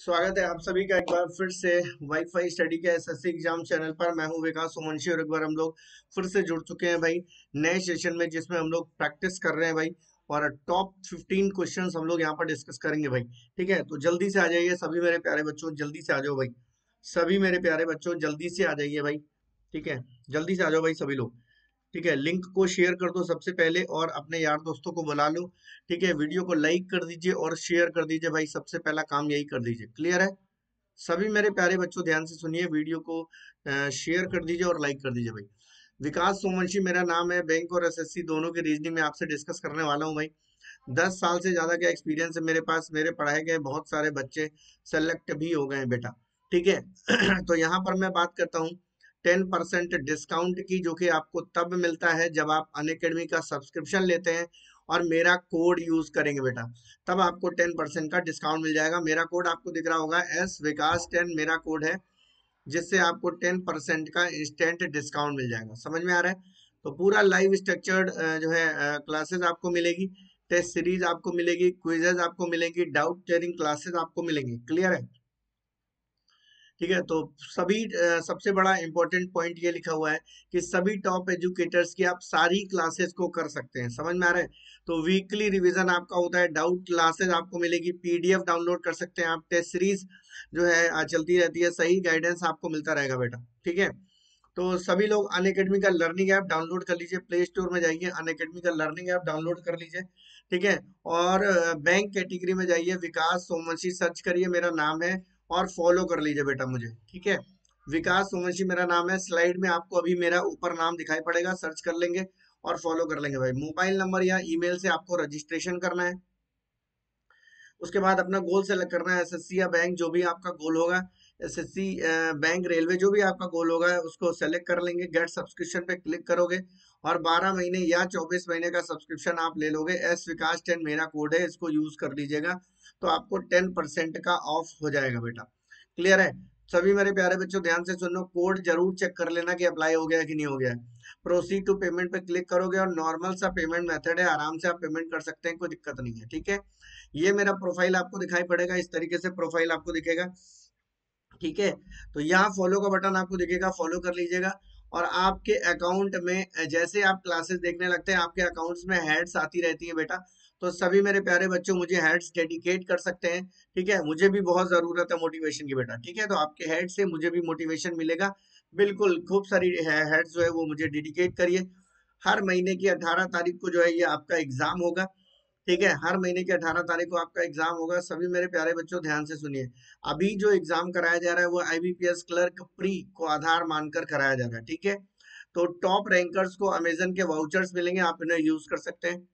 स्वागत है आप सभी का एक बार फिर से वाईफाई स्टडी के एसएससी एग्जाम चैनल पर। मैं हूं विकास सुमनशी और एक बार हम लोग फिर से जुड़ चुके हैं भाई नए सेशन में, जिसमें हम लोग प्रैक्टिस कर रहे हैं भाई। और टॉप 15 क्वेश्चंस हम लोग यहाँ पर डिस्कस करेंगे भाई। ठीक है, तो जल्दी से आ जाइए सभी मेरे प्यारे बच्चों, जल्दी से आ जाओ भाई। सभी मेरे प्यारे बच्चों जल्दी से आ जाइए भाई। ठीक है, जल्दी से आ जाओ भाई सभी लोग। ठीक है, लिंक को शेयर कर दो सबसे पहले और अपने यार दोस्तों को बुला लो। ठीक है, वीडियो को लाइक कर दीजिए और शेयर कर दीजिए भाई, सबसे पहला काम यही कर दीजिए। क्लियर है? सभी मेरे प्यारे बच्चों ध्यान से सुनिए, वीडियो को शेयर कर दीजिए और लाइक कर दीजिए भाई। विकास सोमवंशी मेरा नाम है, बैंक और एसएससी दोनों की रीजनिंग में आपसे डिस्कस करने वाला हूं भाई। 10 साल से ज्यादा का एक्सपीरियंस है मेरे पास, मेरे पढ़ाए गए बहुत सारे बच्चे सेलेक्ट भी हो गए हैं बेटा। ठीक है तो यहाँ पर मैं बात करता हूँ 10% डिस्काउंट की, जो कि आपको तब मिलता है जब आप अनअकैडमी का सब्सक्रिप्शन लेते हैं और मेरा कोड यूज करेंगे बेटा। तब आपको 10% का डिस्काउंट मिल जाएगा। मेरा कोड आपको दिख रहा होगा, एस विकास 10 मेरा कोड है, जिससे आपको 10% का इंस्टेंट डिस्काउंट मिल जाएगा। समझ में आ रहा है? तो पूरा लाइव स्ट्रक्चर्ड जो है क्लासेस आपको मिलेगी, टेस्ट सीरीज आपको मिलेगी, क्विजेज आपको मिलेंगी, डाउट क्लियरिंग क्लासेस आपको मिलेंगी। क्लियर है? ठीक है, तो सभी सबसे बड़ा इंपॉर्टेंट पॉइंट ये लिखा हुआ है कि सभी टॉप एजुकेटर्स की आप सारी क्लासेस को कर सकते हैं। समझ में आ रहा है? तो वीकली रिवीजन आपका होता है, डाउट क्लासेस आपको मिलेगी, पीडीएफ डाउनलोड कर सकते हैं आप, टेस्ट सीरीज जो है चलती रहती है, सही गाइडेंस आपको मिलता रहेगा बेटा। ठीक है, तो सभी लोग अनअकैडमी का लर्निंग ऐप डाउनलोड कर लीजिए, प्ले स्टोर में जाइए, अनअकैडमी का लर्निंग ऐप डाउनलोड कर लीजिए। ठीक है, और बैंक कैटेगरी में जाइए, विकास सोमवंशी सर्च करिए, मेरा नाम है, और फॉलो कर लीजिए बेटा मुझे। ठीक है, विकास सोमवंशी मेरा नाम है, स्लाइड में आपको अभी मेरा ऊपर नाम दिखाई पड़ेगा, सर्च कर लेंगे और फॉलो कर लेंगे भाई। मोबाइल नंबर या ईमेल से आपको रजिस्ट्रेशन करना है। उसके बाद अपना गोल सेलेक्ट करना है, एसएससी या बैंक जो भी आपका गोल होगा, एसएससी बैंक रेलवे जो भी आपका गोल होगा उसको सेलेक्ट कर लेंगे। गेट सब्सक्रिप्शन पे क्लिक करोगे और 12 महीने या 24 महीने का सब्सक्रिप्शन आप ले लोगे। एस विकास 10 मेरा कोड है, इसको यूज कर लीजिएगा तो आपको 10% का ऑफ हो जाएगा बेटा। क्लियर है? सभी मेरे प्यारे बच्चों ध्यान से सुनो, कोड जरूर चेक कर लेना कि अप्लाई हो गया कि नहीं हो गया है। प्रोसीड टू पेमेंट पे क्लिक करोगे और नॉर्मल सा पेमेंट मेथड है, आराम से आप पेमेंट कर सकते हैं, कोई दिक्कत नहीं है। ठीक है, ये मेरा प्रोफाइल आपको दिखाई पड़ेगा, इस तरीके से प्रोफाइल आपको दिखेगा। ठीक है, तो यहाँ फॉलो का बटन आपको दिखेगा, फॉलो कर लीजिएगा। और आपके अकाउंट में जैसे आप क्लासेस देखने लगते हैं, आपके अकाउंट्स में हेड्स आती रहती है बेटा। तो सभी मेरे प्यारे बच्चों मुझे हेड्स डेडिकेट कर सकते हैं। ठीक है, मुझे भी बहुत जरूरत है मोटिवेशन की बेटा। ठीक है, तो आपके हेड से मुझे भी मोटिवेशन मिलेगा। बिल्कुल, खूब सारी हेड्स जो है वो मुझे डेडिकेट करिए। हर महीने की 18 तारीख को जो है ये आपका एग्जाम होगा। ठीक है, हर महीने की 18 तारीख को आपका एग्जाम होगा। सभी मेरे प्यारे बच्चों ध्यान से सुनिए, अभी जो एग्जाम कराया जा रहा है वो आईबीपीएस क्लर्क प्री को आधार मानकर कराया जा रहा है। ठीक है, तो टॉप रैंकर्स को अमेजन के वाउचर्स मिलेंगे, आप इन्हें यूज कर सकते हैं।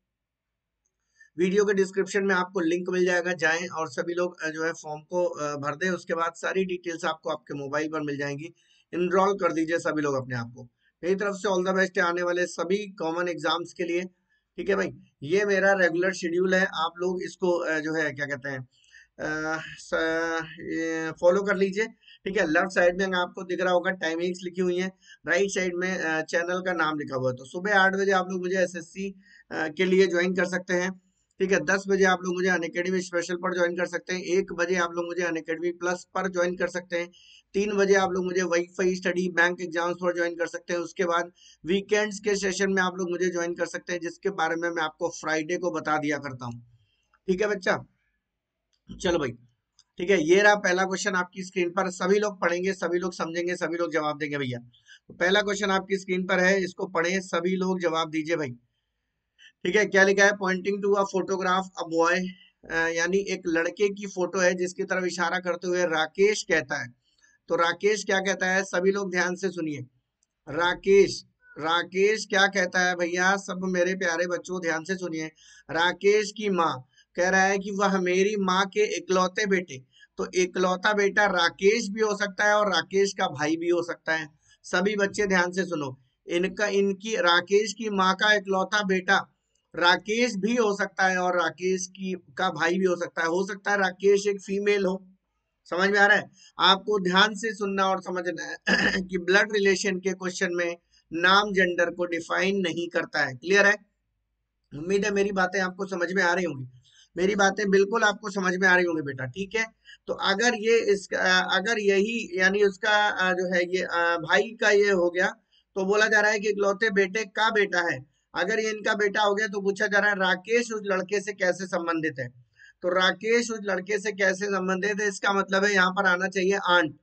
वीडियो के डिस्क्रिप्शन में आपको लिंक मिल जाएगा, जाएं और सभी लोग जो है फॉर्म को भर दें। उसके बाद सारी डिटेल्स आपको आपके मोबाइल पर मिल जाएंगी। इनरोल कर दीजिए सभी लोग अपने आप को। मेरी तरफ से ऑल द बेस्ट है आने वाले सभी कॉमन एग्जाम्स के लिए। ठीक है भाई, ये मेरा रेगुलर शेड्यूल है, आप लोग इसको जो है क्या कहते हैं फॉलो कर लीजिए। ठीक है, लेफ्ट साइड में आपको दिख रहा होगा टाइमिंग्स लिखी हुई है, राइट साइड में चैनल का नाम लिखा हुआ है। तो सुबह 8 बजे आप लोग मुझे एसएससी के लिए ज्वाइन कर सकते हैं। ठीक है, 10 बजे आप लोग मुझे अनअकैडमी स्पेशल पर ज्वाइन कर सकते हैं, 1 बजे आप लोग मुझे अनअकैडमी प्लस पर ज्वाइन कर सकते हैं, 3 बजे आप लोग मुझे वाईफाई स्टडी बैंक एग्जाम्स पर ज्वाइन कर सकते हैं। उसके बाद वीकेंड्स के सेशन में आप लोग मुझे ज्वाइन कर सकते हैं, जिसके बारे में मैं आपको फ्राइडे को बता दिया करता हूँ। ठीक है बच्चा, चलो भाई। ठीक है, ये रहा पहला क्वेश्चन आपकी स्क्रीन पर, सभी लोग पढ़ेंगे, सभी लोग समझेंगे, सभी लोग जवाब देंगे भैया। तो पहला क्वेश्चन आपकी स्क्रीन पर है, इसको पढ़ें, सभी लोग जवाब दीजिए भाई। ठीक है, क्या लिखा है? Pointing to a photograph a boy, यानी एक लड़के की फोटो है जिसकी तरफ इशारा करते हुए राकेश कहता है। तो राकेश क्या कहता है? सभी लोग ध्यान से सुनिए। राकेश, राकेश क्या कहता है भैया? सब मेरे प्यारे बच्चों ध्यान से सुनिए। राकेश की माँ कह रहा है कि वह मेरी माँ के इकलौते बेटे, तो इकलौता बेटा राकेश भी हो सकता है और राकेश का भाई भी हो सकता है। सभी बच्चे ध्यान से सुनो, इनका इनकी राकेश की माँ का इकलौता बेटा राकेश भी हो सकता है और राकेश की का भाई भी हो सकता है राकेश एक फीमेल हो। समझ में आ रहा है? आपको ध्यान से सुनना और समझना है कि ब्लड रिलेशन के क्वेश्चन में नाम जेंडर को डिफाइन नहीं करता है। क्लियर है? उम्मीद है मेरी बातें आपको समझ में आ रही होंगी। मेरी बातें बिल्कुल आपको समझ में आ रही होंगी बेटा, ठीक है। तो अगर ये इसका अगर यही यानी उसका जो है ये भाई का ये हो गया, तो बोला जा रहा है कि इकलौते बेटे का बेटा है। अगर ये इनका बेटा हो गया तो पूछा जा रहा है राकेश उस लड़के से कैसे संबंधित है। तो राकेश उस लड़के से कैसे संबंधित है, इसका मतलब है यहाँ पर आना चाहिए आंट,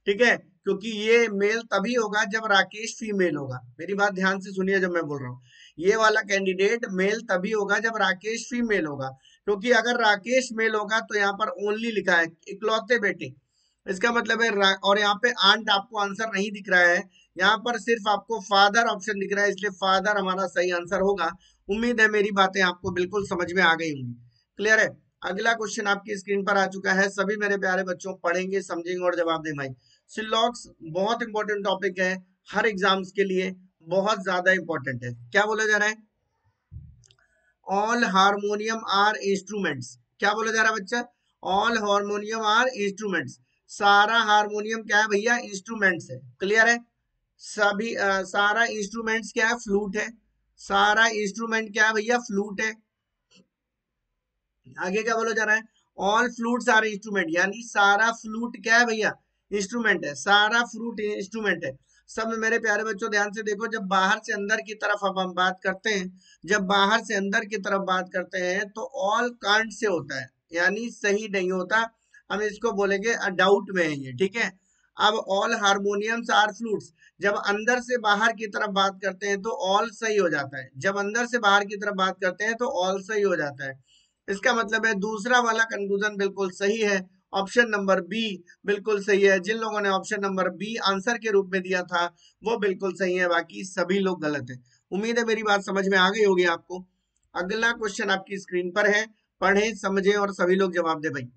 ठीक है। क्योंकि ये मेल तभी होगा जब राकेश फीमेल होगा। मेरी बात ध्यान से सुनिए जब मैं बोल रहा हूँ, ये वाला कैंडिडेट मेल तभी होगा जब राकेश फीमेल होगा। क्योंकि अगर राकेश मेल होगा तो यहाँ पर ओनली लिखा है इकलौते बेटे, इसका मतलब है और यहाँ पे आंट आपको आंसर नहीं दिख रहा है, यहाँ पर सिर्फ आपको फादर ऑप्शन दिख रहा है, इसलिए फादर हमारा सही आंसर होगा। उम्मीद है मेरी बातें आपको बिल्कुल समझ में आ गई होंगी। क्लियर है। अगला क्वेश्चन आपकी स्क्रीन पर आ चुका है, सभी मेरे प्यारे बच्चों पढ़ेंगे समझेंगे और जवाब देंगे भाई। सिलॉक्स बहुत इंपॉर्टेंट टॉपिक है, हर एग्जाम्स के लिए बहुत ज्यादा इंपॉर्टेंट है। क्या बोला जा रहा है, ऑल हारमोनियम आर इंस्ट्रूमेंट्स। क्या बोला जा रहा है बच्चा, ऑल हारमोनियम आर इंस्ट्रूमेंट्स। सारा हारमोनियम क्या है भैया, इंस्ट्रूमेंट्स है। क्लियर है। सभी सारा इंस्ट्रूमेंट्स क्या है, फ्लूट है। सारा इंस्ट्रूमेंट क्या है भैया, फ्लूट है। आगे क्या बोला जा रहा है, ऑल फ्लूट्स आर इंस्ट्रूमेंट, यानी सारा फ्लूट क्या है भैया, इंस्ट्रूमेंट है। सारा फ्लूट इंस्ट्रूमेंट है। सब मेरे प्यारे बच्चों ध्यान से देखो, जब बाहर से अंदर की तरफ अब हम बात करते हैं, जब बाहर से अंदर की तरफ बात करते हैं तो ऑल कांट से होता है, यानी सही नहीं होता। हम इसको बोलेंगे डाउट में है ये, ठीक है। अब ऑल हारमोनियम्स आर फ्लूट्स, जब अंदर से बाहर की तरफ बात करते हैं तो ऑल सही हो जाता है, जब अंदर से बाहर की तरफ बात करते हैं तो ऑल सही हो जाता है। इसका मतलब है दूसरा वाला कंक्लूजन बिल्कुल सही है। ऑप्शन नंबर बी बिल्कुल सही है। जिन लोगों ने ऑप्शन नंबर बी आंसर के रूप में दिया था वो बिल्कुल सही है, बाकी सभी लोग गलत है। उम्मीद है मेरी बात समझ में आ गई होगी आपको। अगला क्वेश्चन आपकी स्क्रीन पर है, पढ़े समझे और सभी लोग जवाब दे भाई।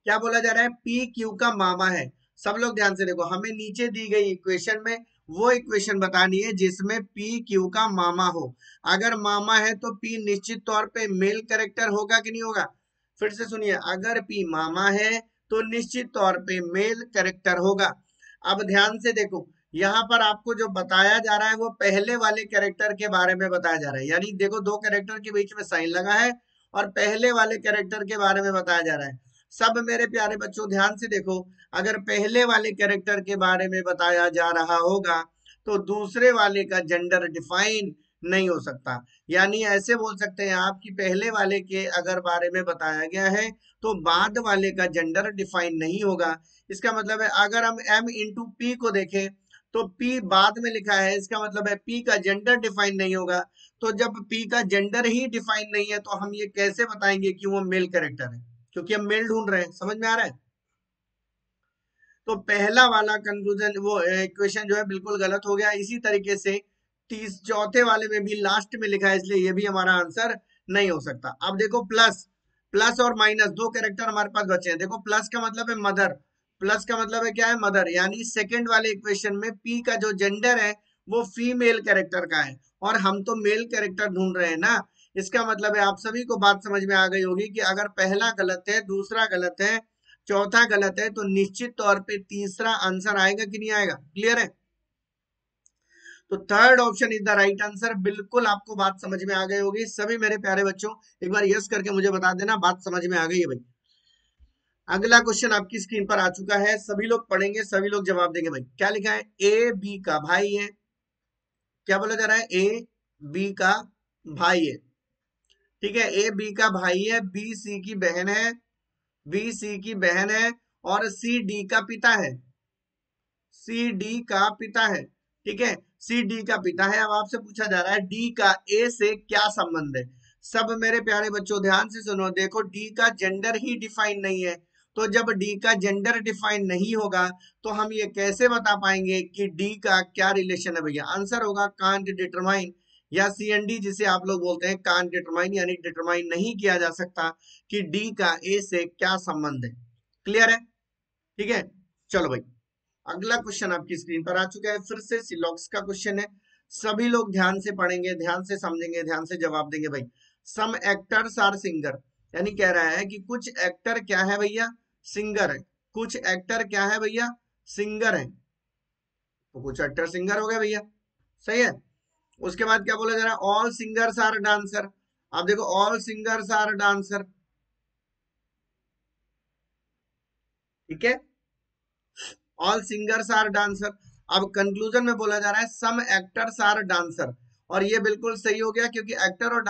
क्या बोला जा रहा है, पी क्यू का मामा है। सब लोग ध्यान से देखो, हमें नीचे दी गई इक्वेशन में वो इक्वेशन बतानी है जिसमें पी क्यू का मामा हो। अगर मामा है तो पी निश्चित तौर पे मेल कैरेक्टर होगा कि नहीं होगा। फिर से सुनिए, अगर पी मामा है तो निश्चित तौर पे मेल कैरेक्टर होगा। अब ध्यान से देखो, यहाँ पर आपको जो बताया जा रहा है वो पहले वाले कैरेक्टर के बारे में बताया जा रहा है, यानी देखो दो कैरेक्टर के बीच में साइन लगा है और पहले वाले कैरेक्टर के बारे में बताया जा रहा है। सब मेरे प्यारे बच्चों ध्यान से देखो, अगर पहले वाले कैरेक्टर के बारे में बताया जा रहा होगा तो दूसरे वाले का जेंडर डिफाइन नहीं हो सकता। यानी ऐसे बोल सकते हैं आप कि पहले वाले के अगर बारे में बताया गया है तो बाद वाले का जेंडर डिफाइन नहीं होगा। इसका मतलब है अगर हम m इंटू पी को देखें तो p बाद में लिखा है, इसका मतलब है p का जेंडर डिफाइन नहीं होगा। तो जब p का जेंडर ही डिफाइन नहीं है तो हम ये कैसे बताएंगे कि वो मेल कैरेक्टर है, क्योंकि हम मेल ढूंढ रहे हैं। समझ में आ रहा है। तो पहला वाला कंक्लूजन वो इक्वेशन जो है बिल्कुल गलत हो गया। इसी तरीके से चौथे वाले में भी लास्ट में लिखा है, इसलिए ये भी हमारा आंसर नहीं हो सकता। अब देखो प्लस, प्लस और माइनस दो कैरेक्टर हमारे पास बचे हैं। देखो प्लस का मतलब है मदर, प्लस का मतलब है क्या है, मदर, यानी सेकंड वाले इक्वेशन में पी का जो जेंडर है वो फीमेल कैरेक्टर का है और हम तो मेल कैरेक्टर ढूंढ रहे हैं ना। इसका मतलब है आप सभी को बात समझ में आ गई होगी कि अगर पहला गलत है, दूसरा गलत है, चौथा गलत है, तो निश्चित तौर पे तीसरा आंसर आएगा कि नहीं आएगा। क्लियर है। तो third option is the right answer. बिल्कुल आपको बात समझ में आ गई होगी सभी मेरे प्यारे बच्चों, एक बार यस करके मुझे बता देना बात समझ में आ गई है भाई। अगला क्वेश्चन आपकी स्क्रीन पर आ चुका है, सभी लोग पढ़ेंगे सभी लोग जवाब देंगे भाई। क्या लिखा है, ए बी का भाई है। क्या बोला जा रहा है, ए बी का भाई है, ठीक है। ए बी का भाई है, बी सी की बहन है, बी सी की बहन है और सी डी का पिता है। सी डी का पिता है, ठीक है। सी डी का पिता है। अब आपसे पूछा जा रहा है डी का ए से क्या संबंध है। सब मेरे प्यारे बच्चों ध्यान से सुनो, देखो डी का जेंडर ही डिफाइन नहीं है, तो जब डी का जेंडर डिफाइन नहीं होगा तो हम ये कैसे बता पाएंगे कि डी का क्या रिलेशन है भैया। आंसर होगा कांट डिटरमाइन, या सी एन डी जिसे आप लोग बोलते हैं कांट डिटरमाइन, यानी डिटरमाइन नहीं किया जा सकता कि डी का ए से क्या संबंध है। क्लियर है, ठीक है। चलो भाई, अगला क्वेश्चन आपकी स्क्रीन पर आ चुका है, फिर से सिलॉक्स का क्वेश्चन है। सभी लोग ध्यान से पढ़ेंगे, ध्यान से समझेंगे, ध्यान से जवाब देंगे भाई। सम एक्टर्स आर सिंगर, यानी कह रहा है कि कुछ एक्टर क्या है भैया, सिंगर है। कुछ एक्टर क्या है भैया, सिंगर है। तो कुछ एक्टर सिंगर हो गए भैया, सही है। उसके बाद क्या बोला जा रहा है, ऑल सिंगर्स आर डांसर। आप देखो ऑल सिंगर्स आर डांसर, ठीक है, ऑल सिंगर्स आर डांसर। अब कंक्लूजन में बोला जा रहा है सम एक्टर्स आर डांसर, और ये बिल्कुल सही हो गया क्योंकि एक्टर और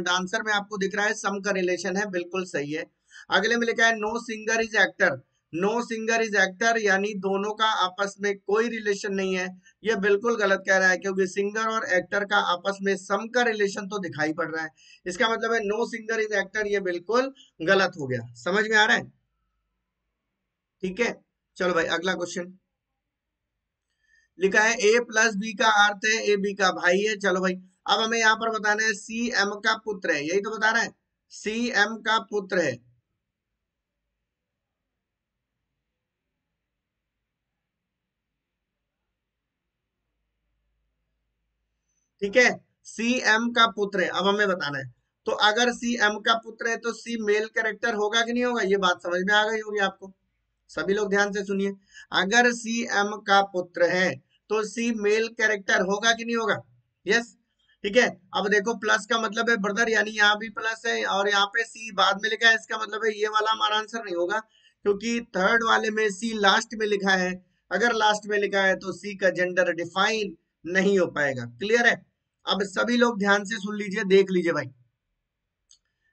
डांसर में आपको दिख रहा है सम का रिलेशन है, बिल्कुल सही है। अगले में लिखा है know singer is actor, know singer is actor यानी दोनों का आपस में कोई रिलेशन नहीं है। ये बिल्कुल गलत कह रहा है क्योंकि सिंगर और एक्टर का आपस में सम का रिलेशन तो दिखाई पड़ रहा है। इसका मतलब है नो सिंगर इज एक्टर, ये बिल्कुल गलत हो गया। समझ में आ रहा है? ठीक है, चलो भाई अगला क्वेश्चन। लिखा है ए प्लस बी का अर्थ है ए बी का भाई है। चलो भाई, अब हमें यहाँ पर बताना है सी एम का पुत्र है, यही तो बता रहा है, सी एम का पुत्र है, ठीक है, सी एम का पुत्र है। अब हमें बताना है, तो अगर सी एम का पुत्र है तो सी मेल कैरेक्टर होगा कि नहीं होगा, ये बात समझ में आ गई होगी आपको। सभी लोग ध्यान से सुनिए, अगर सी एम का पुत्र है तो सी मेल कैरेक्टर होगा कि नहीं होगा? यस, ठीक है। अब देखो प्लस का मतलब है ब्रदर, यानी यहाँ भी प्लस है और यहाँ पे सी बाद में लिखा है, इसका मतलब है ये वाला हमारा आंसर नहीं होगा क्योंकि थर्ड वाले में सी लास्ट में लिखा है। अगर लास्ट में लिखा है तो सी का जेंडर डिफाइन नहीं हो पाएगा। क्लियर है? अब सभी लोग ध्यान से सुन लीजिए, देख लीजिए भाई,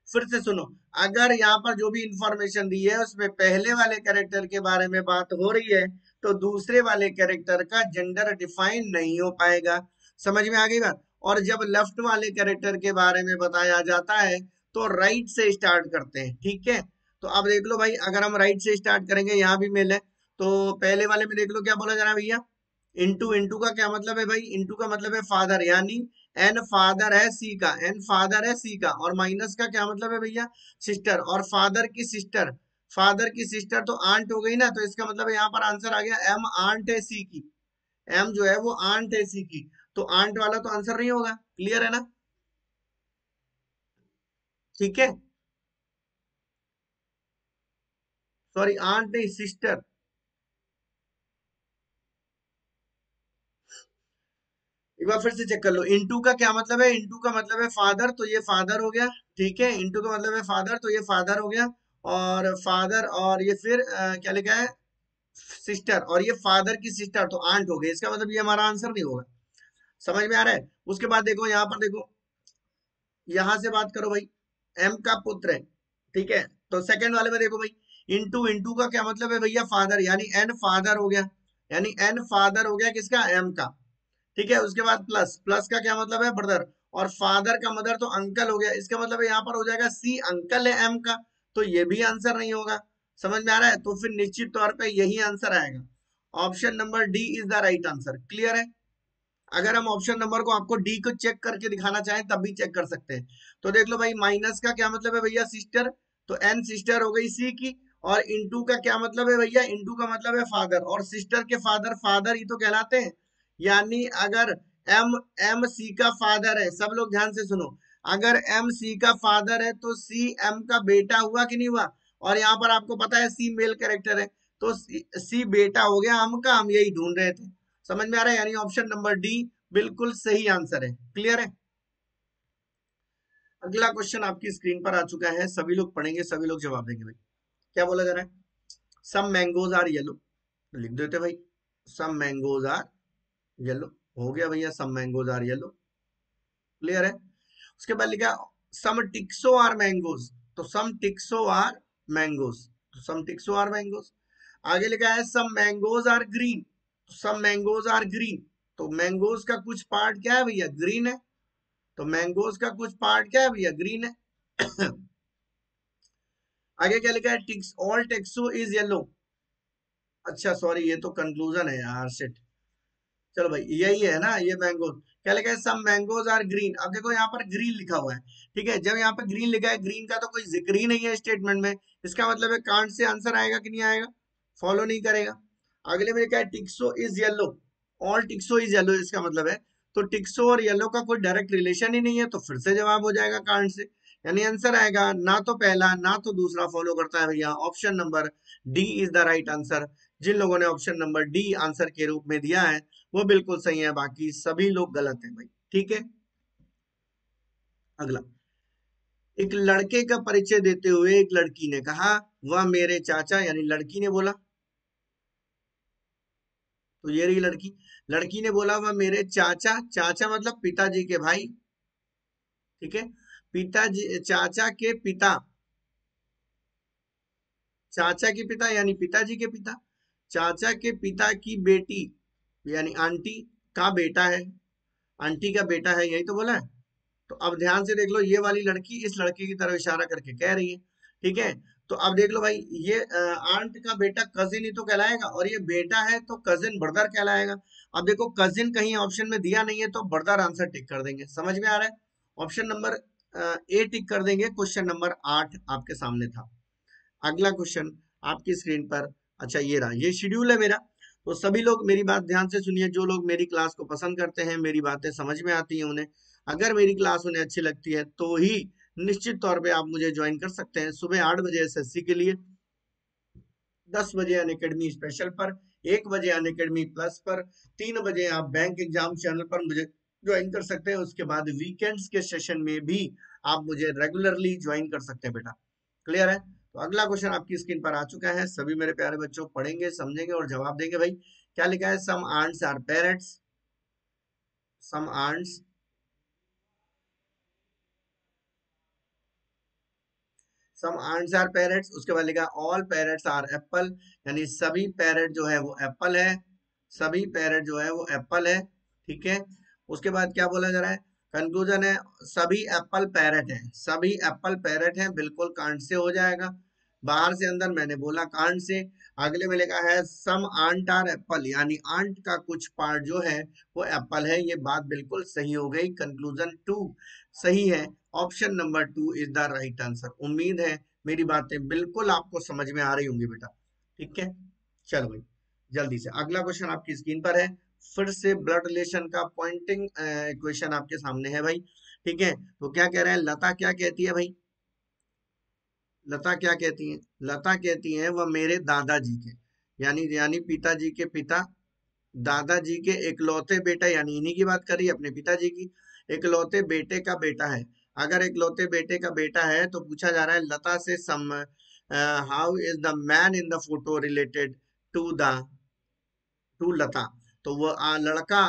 फिर से सुनो। अगर यहाँ पर जो भी इंफॉर्मेशन दी है उसमें पहले वाले कैरेक्टर के बारे में बात हो रही है तो दूसरे वाले कैरेक्टर का जेंडर डिफाइन नहीं हो पाएगा। समझ में आ गई बात? और जब लेफ्ट वाले कैरेक्टर के बारे में बताया जाता है तो राइट से स्टार्ट करते हैं, ठीक है। तो अब देख लो भाई, अगर हम राइट से स्टार्ट करेंगे, यहाँ भी मेल है, तो पहले वाले में देख लो क्या बोला जा रहा है भैया, इंटू। इंटू का क्या मतलब है भाई? इंटू का मतलब है फादर, यानी एन फादर है सी का, एन फादर है सी का। और माइनस का क्या मतलब है भैया? सिस्टर, और फादर की सिस्टर, फादर की सिस्टर तो आंट हो गई ना, तो इसका मतलब है यहाँ पर आंसर आ गया एम आंट है सी की, एम जो है वो आंट है सी की, तो आंट वाला तो आंसर नहीं होगा। क्लियर है ना? ठीक है, सॉरी आंट नहीं, सिस्टर। एक बार फिर से चेक कर लो, इंटू का क्या मतलब है? इंटू का मतलब है फादर, तो ये फादर हो गया, ठीक है। इंटू का मतलब है फादर, तो ये फादर हो गया। और फादर, और ये फिर क्या लिखा है, सिस्टर, और ये फादर की सिस्टर तो आंट हो गई। इसका मतलब ये हमारा आंसर नहीं होगा। समझ में आ रहा है? उसके बाद देखो यहाँ पर, देखो यहां से बात करो भाई, एम का पुत्र है, ठीक है। तो सेकंड वाले में देखो भाई, इंटू, इंटू का क्या मतलब है भैया? फादर, यानी एन फादर हो गया, यानी एन फादर हो गया किसका? एम का, ठीक है। उसके बाद प्लस, प्लस का क्या मतलब है? ब्रदर। और फादर का मदर तो अंकल हो गया, इसका मतलब है यहाँ पर हो जाएगा सी अंकल है एम का, तो ये भी आंसर नहीं होगा। समझ में आ रहा है? तो फिर निश्चित तौर पे यही आंसर आएगा, option number D is the right answer. Clear है? अगर हम ऑप्शन नंबर को, आपको डी को चेक करके दिखाना चाहें तब भी चेक कर सकते हैं। तो देख लो भाई, माइनस का क्या मतलब है भैया? सिस्टर, तो एन सिस्टर हो गई सी की। और इंटू का क्या मतलब है भैया? इंटू का मतलब है फादर, और सिस्टर के फादर फादर ही तो कहलाते हैं। यानी अगर एम, एम सी का फादर है, सब लोग ध्यान से सुनो, अगर एम सी का फादर है तो सी एम का बेटा हुआ कि नहीं हुआ? और यहाँ पर आपको पता है सी मेल कैरेक्टर है, तो सी बेटा हो गया हम का, हम यही ढूंढ रहे थे। समझ में आ रहा है? यानी ऑप्शन नंबर डी बिल्कुल सही आंसर है। क्लियर है? अगला क्वेश्चन आपकी स्क्रीन पर आ चुका है, सभी लोग पढ़ेंगे, सभी लोग जवाब देंगे भाई। क्या बोला जा रहा है? सम मैंगोज आर येलो, लिख देते भाई, सम मैंगोज आर येलो। हो गया भैया, सम मैंगोज आर येलो। क्लियर है? उसके बाद लिखा सम टिक्सो आर मैंगोज, तो सम टिक्सो आर मैंगोज, तो सम टिक्सो आर मैंगोज। आगे लिखा है सम मैंगोज आर ग्रीन, तो सम मैंगोज आर ग्रीन, तो मैंगोज का कुछ पार्ट क्या है भैया? ग्रीन है, तो मैंगोज का कुछ पार्ट क्या है भैया? ग्रीन है। आगे क्या लिखा है? टिक्स ऑल टेक्सो इज येलो। अच्छा सॉरी, ये तो कंक्लूजन है यार, शिट। चलो भाई, यही है ना ये मैंगो। क्या लिखा है? सम मैंगोज आर ग्रीन। अब देखो यहाँ पर ग्रीन लिखा हुआ है, ठीक है। जब यहाँ पर ग्रीन लिखा है, ग्रीन का तो कोई जिक्र ही नहीं है स्टेटमेंट में, इसका मतलब है कांट से आंसर आएगा कि नहीं आएगा? फॉलो नहीं करेगा। अगले में लिखा है tixo is yellow, all tixo is yellow, इसका मतलब है तो टिक्सो और येलो का कोई डायरेक्ट रिलेशन ही नहीं है, तो फिर से जवाब हो जाएगा कांट से। यानी आंसर आएगा ना तो पहला ना तो दूसरा फॉलो करता है भैया, option number D is the right answer. जिन लोगों ने ऑप्शन नंबर डी आंसर के रूप में दिया है वो बिल्कुल सही है, बाकी सभी लोग गलत हैं भाई, ठीक है। अगला, एक लड़के का परिचय देते हुए एक लड़की ने कहा, वह मेरे चाचा, यानी लड़की ने बोला, तो ये रही लड़की। लड़की ने बोला वह मेरे चाचा, चाचा मतलब पिताजी के भाई, ठीक है, पिताजी, चाचा के पिता, चाचा के पिता यानी पिताजी के पिता, चाचा के पिता की बेटी यानी आंटी का बेटा है, आंटी का बेटा है, यही तो बोला है। तो अब ध्यान से देख लो, ये वाली लड़की इस लड़के की तरफ इशारा करके कह रही है, ठीक है। तो अब देख लो भाई, ये आंट का बेटा कजिन ही तो कहलाएगा, और ये बेटा है तो कजिन ब्रदर कहलाएगा। अब देखो कजिन कहीं ऑप्शन में दिया नहीं है, तो ब्रदर आंसर टिक कर देंगे, समझ में आ रहा है। ऑप्शन नंबर ए टिक कर देंगे। क्वेश्चन नंबर 8 आपके सामने था। अगला क्वेश्चन आपकी स्क्रीन पर, अच्छा ये रहा, ये शेड्यूल है मेरा। तो सभी लोग मेरी बात ध्यान से सुनिए, जो लोग मेरी क्लास को पसंद करते हैं, मेरी बातें समझ में आती हैं उन्हें, अगर मेरी क्लास उन्हें अच्छी लगती है तो ही निश्चित तौर पे आप मुझे ज्वाइन कर सकते हैं। सुबह 8 बजे एसएससी के लिए, 10 बजे अनअकैडमी स्पेशल पर, 1 बजे अनअकैडमी प्लस पर, 3 बजे आप बैंक एग्जाम चैनल पर मुझे ज्वाइन कर सकते हैं। उसके बाद वीकेंड्स के सेशन में भी आप मुझे रेगुलरली ज्वाइन कर सकते हैं बेटा। क्लियर है। तो अगला क्वेश्चन आपकी स्क्रीन पर आ चुका है, सभी मेरे प्यारे बच्चों पढ़ेंगे, समझेंगे और जवाब देंगे। भाई क्या लिखा है, some ants are parents, some ants, some ants are parrots, उसके बाद लिखा ऑल पैरेट्स आर एप्पल, यानी सभी पैरेट जो है वो एप्पल है, सभी पैरेट जो है वो एप्पल है, ठीक है। उसके बाद क्या बोला जा रहा है, कंक्लूजन है सभी एप्पल पैरेट हैं, सभी एप्पल पैरेट हैं, बिल्कुल कांट से हो जाएगा, बाहर से अंदर मैंने बोला कांट से। अगले में लिखा है सम आंट आर एप्पल, यानी आंट का कुछ पार्ट जो है वो एप्पल है, ये बात बिल्कुल सही हो गई, कंक्लूजन 2 सही है। Option number 2 is the right answer. उम्मीद है मेरी बातें बिल्कुल आपको समझ में आ रही होंगी बेटा, ठीक है। चलो भाई जल्दी से अगला क्वेश्चन आपकी स्क्रीन पर है, फिर से ब्लड रिलेशन का पॉइंटिंग इक्वेशन आपके सामने है भाई, ठीक है। तो क्या कह रहे हैं, लता क्या कहती है भाई, लता क्या कहती है, लता कहती है वह मेरे दादाजी के, यानी पिताजी के पिता, दादाजी के इकलौते बेटा, यानी इन्हीं की बात कर रही है, अपने पिताजी की, इकलौते बेटे का बेटा है। अगर इकलौते बेटे का बेटा है तो पूछा जा रहा है लता से some, how is the man in the photo related to the, to Lata. तो वो लड़का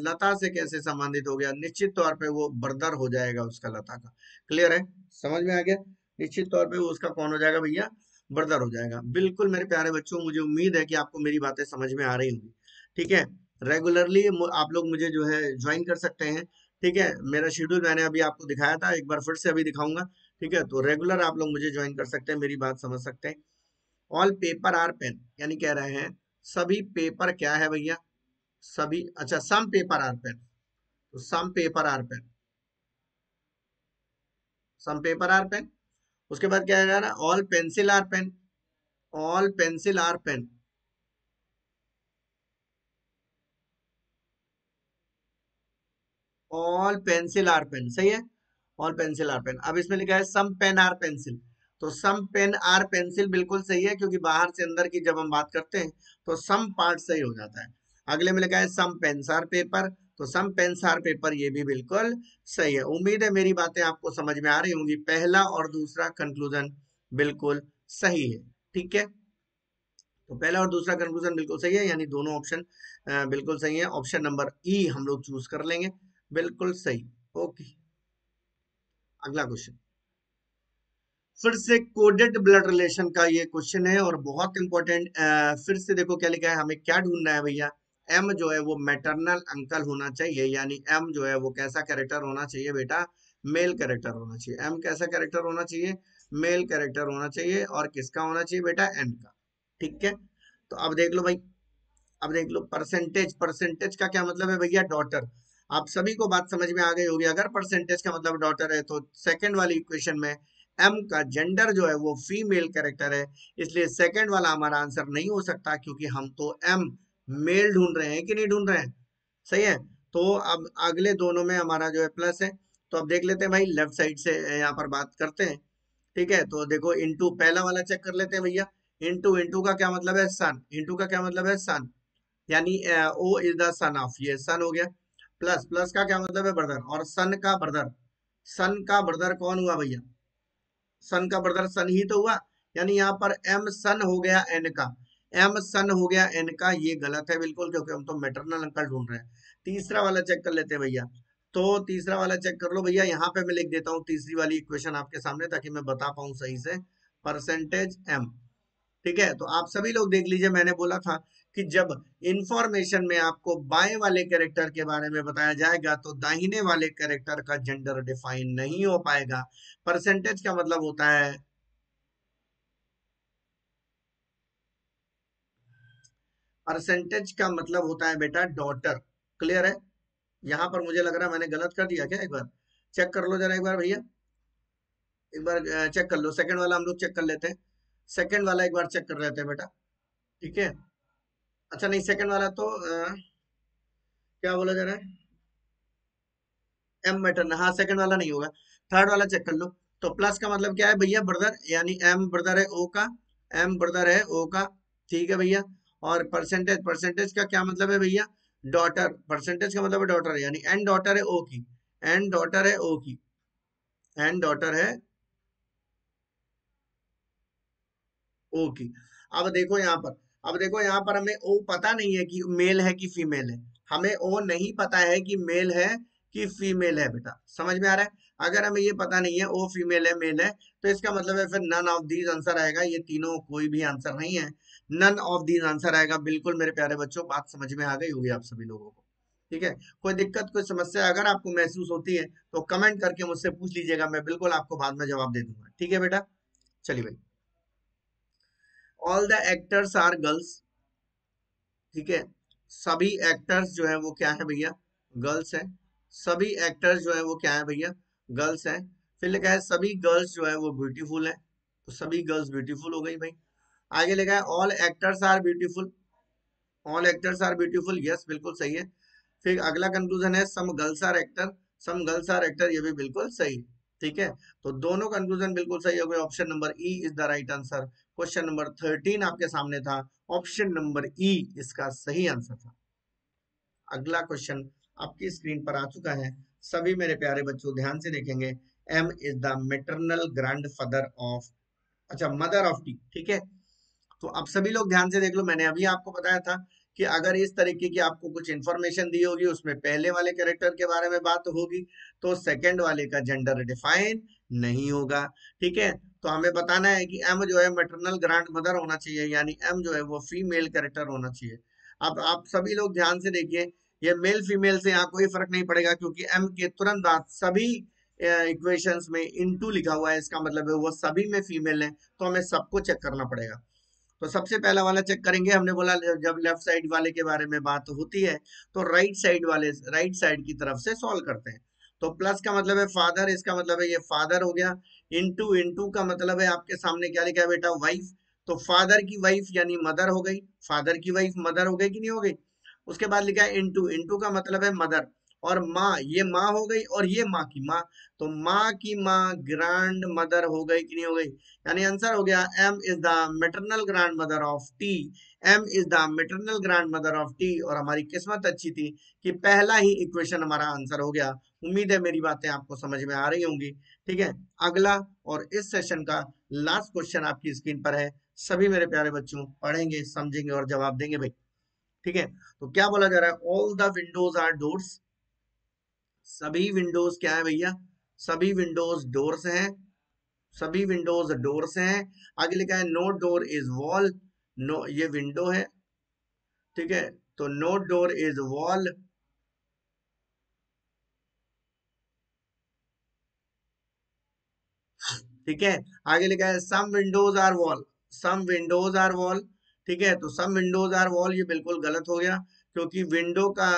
लता से कैसे संबंधित हो गया, निश्चित तौर पे वो ब्रदर हो जाएगा उसका, लता का। क्लियर है, समझ में आ गया। निश्चित तौर पे वो उसका कौन हो जाएगा भैया, ब्रदर हो जाएगा। बिल्कुल मेरे प्यारे बच्चों, मुझे उम्मीद है कि आपको मेरी बातें समझ में आ रही होंगी, ठीक है। रेगुलरली आप लोग मुझे जो है ज्वाइन कर सकते हैं, ठीक है। मेरा शेड्यूल मैंने अभी आपको दिखाया था, एक बार फिर से अभी दिखाऊंगा, ठीक है। तो रेगुलर आप लोग मुझे ज्वाइन कर सकते हैं, मेरी बात समझ सकते हैं। ऑल पेपर आर पेन, यानी कह रहे हैं सभी पेपर क्या है भैया, सभी, अच्छा सम पेपर आर पेन, तो some paper are pen, some paper are pen. उसके बाद क्या है ना, all pencil are pen, all pencil are pen, all pencil are pen, सही है, ऑल पेंसिल आर पेन। अब इसमें लिखा है सम पेन आर पेंसिल, तो सम पेन आर पेंसिल बिल्कुल सही है, क्योंकि बाहर से अंदर की जब हम बात करते हैं तो सम पार्ट सही हो जाता है। अगले में लिखा है सम पेन्स आर पेपर, तो सम पेन्स आर पेपर, ये भी बिल्कुल सही है। उम्मीद है मेरी बातें आपको समझ में आ रही होंगी, पहला और दूसरा कंक्लूजन बिल्कुल सही है, ठीक है। तो पहला और दूसरा कंक्लूजन बिल्कुल सही है, यानी दोनों ऑप्शन बिल्कुल सही है। ऑप्शन नंबर ई हम लोग चूज कर लेंगे, बिल्कुल सही। ओके, अगला क्वेश्चन, फिर से कोडेड ब्लड रिलेशन का ये क्वेश्चन है और बहुत इंपॉर्टेंट। फिर से देखो क्या लिखा है, हमें क्या ढूंढना है भैया, एम जो है वो मैटरनल अंकल होना चाहिए, यानी एम जो है वो कैसा कैरेक्टर होना चाहिए बेटा, मेल कैरेक्टर होना चाहिए। एम कैसा कैरेक्टर होना चाहिए, मेल कैरेक्टर होना चाहिए, और किसका होना चाहिए बेटा, एन का, ठीक है। तो अब देख लो भाई, अब देख लो परसेंटेज, परसेंटेज का क्या मतलब है भैया, डॉटर। आप सभी को बात समझ में आ गई होगी, अगर परसेंटेज का मतलब डॉटर है तो सेकंड वाली इक्वेशन में एम का जेंडर जो है वो फीमेल कैरेक्टर है, इसलिए सेकंड वाला हमारा आंसर नहीं हो सकता, क्योंकि हम तो एम मेल ढूंढ रहे हैं कि नहीं ढूंढ रहे हैं, सही है। तो अब अगले दोनों में हमारा जो है प्लस है, तो अब देख लेते हैं भाई, लेफ्ट साइड से यहाँ पर बात करते हैं, ठीक है। तो देखो इंटू, पहला वाला चेक कर लेते हैं भैया, इंटू, इंटू का क्या मतलब है, सन, इंटू का क्या मतलब है, सन, यानी O is the son of, ये सन हो गया। प्लस, प्लस का क्या मतलब है, ब्रदर, और सन का ब्रदर, सन का ब्रदर कौन हुआ भैया? सन का ब्रदर सन ही तो हुआ, यानी यहाँ पर एम सन हो गया एन का, एम सन हो गया एन का, ये गलत है बिल्कुल, क्योंकि हम तो मैटरनल अंकल ढूंढ रहे हैं। तीसरा वाला चेक कर लेते हैं भैया। तो तीसरा वाला चेक कर लो भैया, यहाँ पे मैं लिख देता हूँ तीसरी वाली इक्वेशन आपके सामने, ताकि मैं बता पाऊँ सही से। परसेंटेज एम, ठीक है, तो आप सभी लोग देख लीजिए, मैंने बोला था कि जब इंफॉर्मेशन में आपको बाएं वाले कैरेक्टर के बारे में बताया जाएगा तो दाहिने वाले कैरेक्टर का जेंडर डिफाइन नहीं हो पाएगा। परसेंटेज का मतलब होता है, परसेंटेज का मतलब होता है बेटा डॉटर। क्लियर है? यहां पर मुझे लग रहा है मैंने गलत कर दिया क्या, एक बार चेक कर लो जरा, एक बार भैया, एक बार चेक कर लो। सेकंड वाला हम लोग चेक कर लेते हैं, सेकंड वाला एक बार चेक कर लेते हैं बेटा। ठीक है, अच्छा नहीं, सेकंड वाला तो क्या बोला जा रहा है, एम मैटर, हाँ सेकंड वाला नहीं होगा, थर्ड वाला चेक कर लो। तो प्लस का मतलब क्या है भैया, ब्रदर, यानी एम ब्रदर है ओ का, एम ब्रदर है ओ का, ठीक है भैया। और परसेंटेज, परसेंटेज का क्या मतलब है भैया, डॉटर, परसेंटेज का मतलब है डॉटर, यानी एन डॉटर है ओ की, एन डॉटर है ओ की, एन डॉटर है ओ की। अब देखो यहाँ पर, अब देखो यहाँ पर हमें ओ पता नहीं है कि मेल है कि फीमेल है, हमें ओ नहीं पता है कि मेल है कि फीमेल है बेटा, समझ में आ रहा है? अगर हमें ये पता नहीं है ओ फीमेल है मेल है, तो इसका मतलब है फिर नन ऑफ दीज आंसर आएगा, ये तीनों कोई भी आंसर नहीं है, नन ऑफ दीज आंसर आएगा। बिल्कुल मेरे प्यारे बच्चों, बात समझ में आ गई होगी आप सभी लोगों को। ठीक है, कोई दिक्कत कोई समस्या अगर आपको महसूस होती है तो कमेंट करके मुझसे पूछ लीजिएगा, मैं बिल्कुल आपको बाद में जवाब दे दूंगा। ठीक है बेटा, चलिए भाई। All the actors are girls, ठीक है, सभी एक्टर्स जो है वो क्या है भैया, गर्ल्स है। सभी एक्टर्स जो है वो क्या है भैया, गर्ल्स है। फिर लिखा है सभी गर्ल्स जो है वो ब्यूटीफुल है, तो सभी गर्ल्स ब्यूटीफुल हो गई भाई। आगे लिखा है all actors are beautiful, all actors are beautiful, yes बिल्कुल सही है। फिर अगला कंक्लूजन है some girls are actor, some girls are actor, ये भी बिल्कुल सही। ठीक है, तो दोनों कंक्लूजन बिल्कुल सही हो गए, option number E is the right answer. Question number 13 आपके सामने था, ऑप्शन नंबर ई इसका सही आंसर था। अगला क्वेश्चन आपकी स्क्रीन पर आ चुका है, सभी मेरे प्यारे बच्चों ध्यान से देखेंगे। M is the maternal grandfather of, अच्छा मदर ऑफ टी, ठीक है। तो अब सभी लोग ध्यान से देख लो, मैंने अभी आपको बताया था कि अगर इस तरीके की आपको कुछ इंफॉर्मेशन दी होगी, उसमें पहले वाले कैरेक्टर के बारे में बात होगी, तो सेकंड वाले का जेंडर डिफाइन नहीं होगा। ठीक है, तो हमें बताना है कि एम जो है मैटरनल ग्रैंड मदर होना चाहिए, यानी एम जो है वो फीमेल कैरेक्टर होना चाहिए। अब आप सभी लोग ध्यान से देखिए, ये मेल फीमेल से यहाँ कोई फर्क नहीं पड़ेगा, क्योंकि एम के तुरंत बाद सभी इक्वेशंस में इनटू लिखा हुआ है, इसका मतलब है वो सभी में फीमेल है, तो हमें सबको चेक करना पड़ेगा। तो सबसे पहला वाला चेक करेंगे, हमने बोला जब लेफ्ट साइड वाले के बारे में बात होती है तो राइट साइड वाले, राइट साइड की तरफ से सॉल्व करते हैं। तो प्लस का मतलब है फादर, इसका मतलब है ये फादर हो गया, इनटू, इनटू का मतलब है आपके सामने क्या लिखा है बेटा, वाइफ, तो फादर की वाइफ यानी मदर हो गई, फादर की वाइफ मदर हो गई कि नहीं हो गई। उसके बाद लिखा है इनटू, इनटू का मतलब है मदर, और माँ, ये माँ हो गई और ये माँ की माँ, तो माँ की माँ ग्रैंड मदर हो गई कि नहीं हो गई, यानी आंसर हो गया M is the maternal grandmother of T, M is the maternal grandmother of T. और हमारी किस्मत अच्छी थी कि पहला ही इक्वेशन हमारा आंसर हो गया। उम्मीद है मेरी बातें आपको समझ में आ रही होंगी। ठीक है, अगला और इस सेशन का लास्ट क्वेश्चन आपकी स्क्रीन पर है, सभी मेरे प्यारे बच्चों पढ़ेंगे समझेंगे और जवाब देंगे भाई। ठीक है, तो क्या बोला जा रहा है, all the windows are doors, सभी विंडोज क्या है भैया, सभी विंडोज डोर्स हैं, सभी विंडोज डोर्स हैं। आगे लिखा है no door is wall, no ये विंडो है, ठीक है, तो नो डोर इज वॉल। ठीक है, आगे लिखा है some windows are wall, some windows are wall, ठीक है, तो सम विंडोज आर वॉल ये बिल्कुल गलत हो गया, क्योंकि विंडो का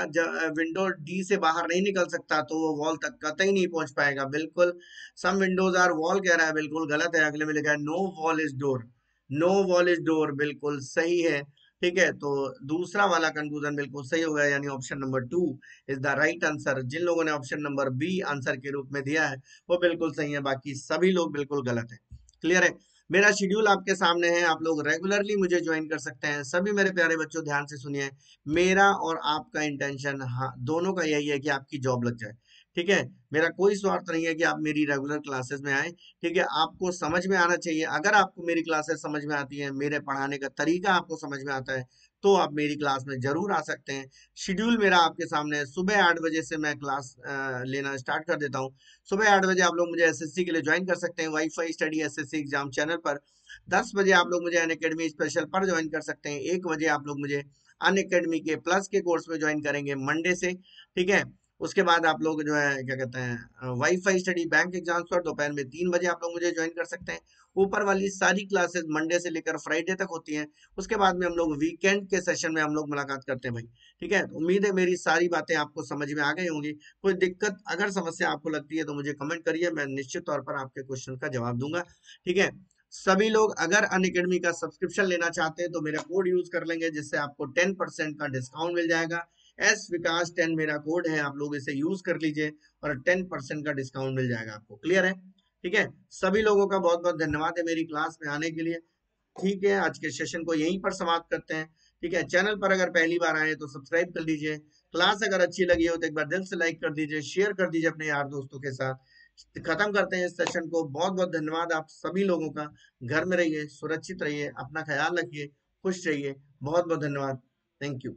विंडो डी से बाहर नहीं निकल सकता, तो वो वॉल तक कतई नहीं पहुंच पाएगा, बिल्कुल सम विंडोज आर वॉल कह रहा है, बिल्कुल गलत है। अगले में लिखा है no wall is door, no wall is door बिल्कुल सही है। ठीक है, तो दूसरा वाला कंक्लूजन बिल्कुल सही हो गया, यानी option number 2 is the right answer. जिन लोगों ने ऑप्शन नंबर बी आंसर के रूप में दिया है वो बिल्कुल सही है, बाकी सभी लोग बिल्कुल गलत है। क्लियर है? मेरा शेड्यूल आपके सामने है, आप लोग रेगुलरली मुझे ज्वाइन कर सकते हैं। सभी मेरे प्यारे बच्चों ध्यान से सुनिए, मेरा और आपका इंटेंशन हाँ दोनों का यही है कि आपकी जॉब लग जाए। ठीक है। मेरा कोई स्वार्थ नहीं है कि आप मेरी रेगुलर क्लासेस में आए, ठीक है। आपको समझ में आना चाहिए। अगर आपको मेरी क्लासेस समझ में आती है, मेरे पढ़ाने का तरीका आपको समझ में आता है, तो आप मेरी क्लास में जरूर आ सकते हैं। शेड्यूल मेरा आपके सामने है। सुबह 8 बजे से मैं क्लास लेना स्टार्ट कर देता हूँ। सुबह 8 बजे आप लोग मुझे एसएससी के लिए ज्वाइन कर सकते हैं, wifi study SSC exam channel पर। 10 बजे आप लोग मुझे अनअकैडमी स्पेशल पर ज्वाइन कर सकते हैं। 1 बजे आप लोग मुझे अनअकैडमी के प्लस के कोर्स में ज्वाइन करेंगे मंडे से, ठीक है। उसके बाद आप लोग जो है क्या कहते हैं वाईफाई स्टडी बैंक एग्जाम्स पर दोपहर में 3 बजे आप लोग मुझे ज्वाइन कर सकते हैं। ऊपर वाली सारी क्लासेस मंडे से लेकर फ्राइडे तक होती हैं। उसके बाद में हम लोग वीकेंड के सेशन में हम लोग मुलाकात करते हैं भाई, ठीक है। तो उम्मीद है मेरी सारी बातें आपको समझ में आ गई होंगी। कोई दिक्कत अगर समस्या आपको लगती है तो मुझे कमेंट करिए, मैं निश्चित तौर पर आपके क्वेश्चन का जवाब दूंगा, ठीक है। सभी लोग अगर अनअकैडमी का सब्सक्रिप्शन लेना चाहते हैं तो मेरा कोड यूज कर लेंगे, जिससे आपको 10% का डिस्काउंट मिल जाएगा। एस विकास 10 मेरा कोड है, आप लोग इसे यूज कर लीजिए और 10% का डिस्काउंट मिल जाएगा आपको। क्लियर है, ठीक है। सभी लोगों का बहुत बहुत धन्यवाद है मेरी क्लास में आने के लिए। ठीक है, आज के सेशन को यहीं पर समाप्त करते हैं, ठीक है। चैनल पर अगर पहली बार आए तो सब्सक्राइब कर लीजिए। क्लास अगर अच्छी लगी हो तो एक बार दिल से लाइक कर दीजिए, शेयर कर दीजिए अपने यार दोस्तों के साथ। खत्म करते हैं इस सेशन को। बहुत बहुत धन्यवाद आप सभी लोगों का। घर में रहिए, सुरक्षित रहिए, अपना ख्याल रखिए, खुश रहिए। बहुत बहुत धन्यवाद। Thank you.